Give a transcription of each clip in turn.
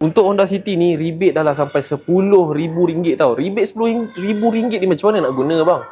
Untuk Honda City ni rebate dah lah sampai RM10,000 tau. Rebate RM10,000 ni macam mana nak guna bang?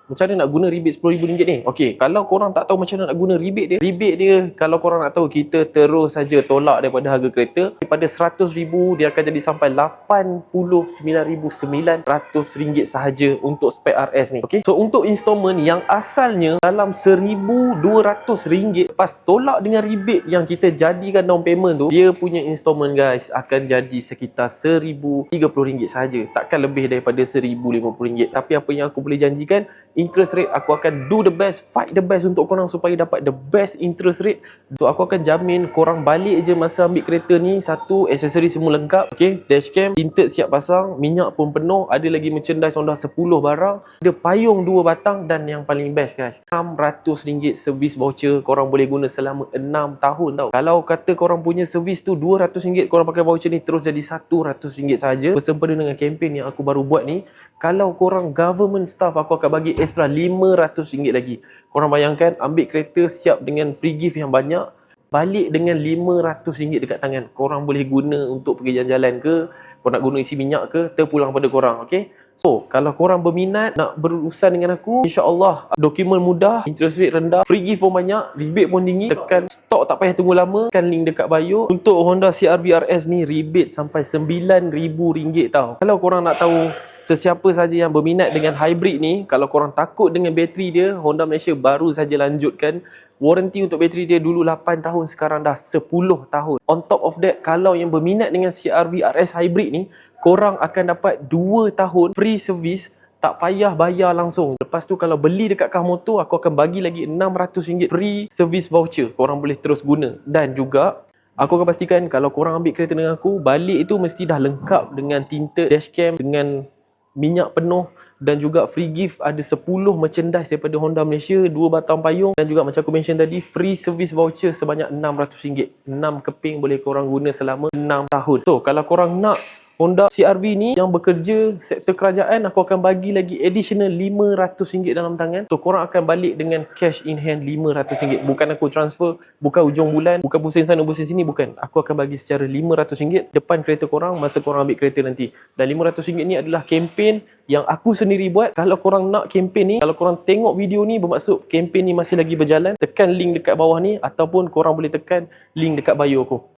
Macam mana nak guna rebate RM10,000 ni? Okey, kalau korang tak tahu macam mana nak guna rebate dia kalau korang nak tahu, kita terus saja tolak daripada harga kereta. Daripada RM100,000 dia akan jadi sampai RM89,900 sahaja untuk spek RS ni. Okey. So untuk installment yang asalnya dalam RM1,200, lepas tolak dengan rebate yang kita jadikan down payment tu, dia punya installment guys akan jadi sekitar RM1,030 sahaja. Takkan lebih daripada RM1,050. Tapi apa yang aku boleh janjikan, interest rate aku akan do the best, fight the best untuk korang supaya dapat the best interest rate. So aku akan jamin korang balik je masa ambil kereta ni, satu, aksesori semua lengkap. Okay, dashcam tinted siap pasang, minyak pun penuh, ada lagi merchandise Honda 10 barang, ada payung 2 batang, dan yang paling best guys, RM600 service voucher korang boleh guna selama 6 tahun tau. Kalau kata korang punya service tu RM200, korang pakai voucher ni terus jadi RM100 saja. Bersempena dengan kempen yang aku baru buat ni, kalau korang government staff, aku akan bagi extra RM500 lagi. Korang bayangkan, ambil kereta siap dengan free gift yang banyak, balik dengan RM500 dekat tangan. Korang boleh guna untuk pergi jalan-jalan ke, korang nak guna isi minyak ke, terpulang pada korang. Okay, so kalau korang berminat nak berurusan dengan aku, insyaAllah dokumen mudah, interest rate rendah, free gift pun banyak, rebate pun tinggi, tekan stok tak payah tunggu lama, tekan link dekat bio. Untuk Honda CR-V RS ni rebate sampai RM9,000 tau. Kalau korang nak tahu sesiapa saja yang berminat dengan hybrid ni, kalau korang takut dengan bateri dia, Honda Malaysia baru saja lanjutkan warranty untuk bateri dia. Dulu 8 tahun, sekarang dah 10 tahun. On top of that, kalau yang berminat dengan CR-V RS hybrid ni, korang akan dapat 2 tahun free service, tak payah bayar langsung. Lepas tu kalau beli dekat Kah Motor, aku akan bagi lagi RM600 free service voucher. Korang boleh terus guna. Dan juga aku akan pastikan kalau korang ambil kereta dengan aku, balik itu mesti dah lengkap dengan tinted dashcam, dengan minyak penuh, dan juga free gift ada 10 merchandise daripada Honda Malaysia, 2 batang payung, dan juga macam aku mention tadi, free service voucher sebanyak RM600. 6 keping boleh korang guna selama 6 tahun. So kalau korang nak Honda CR-V ni yang bekerja sektor kerajaan, aku akan bagi lagi additional RM500 dalam tangan. So korang akan balik dengan cash in hand RM500. Bukan aku transfer, bukan hujung bulan, bukan pusing sana pusing sini, bukan. Aku akan bagi secara RM500 depan kereta korang masa korang ambil kereta nanti. Dan RM500 ni adalah kempen yang aku sendiri buat. Kalau korang nak kempen ni, kalau korang tengok video ni, bermaksud kempen ni masih lagi berjalan, tekan link dekat bawah ni, ataupun korang boleh tekan link dekat bio aku.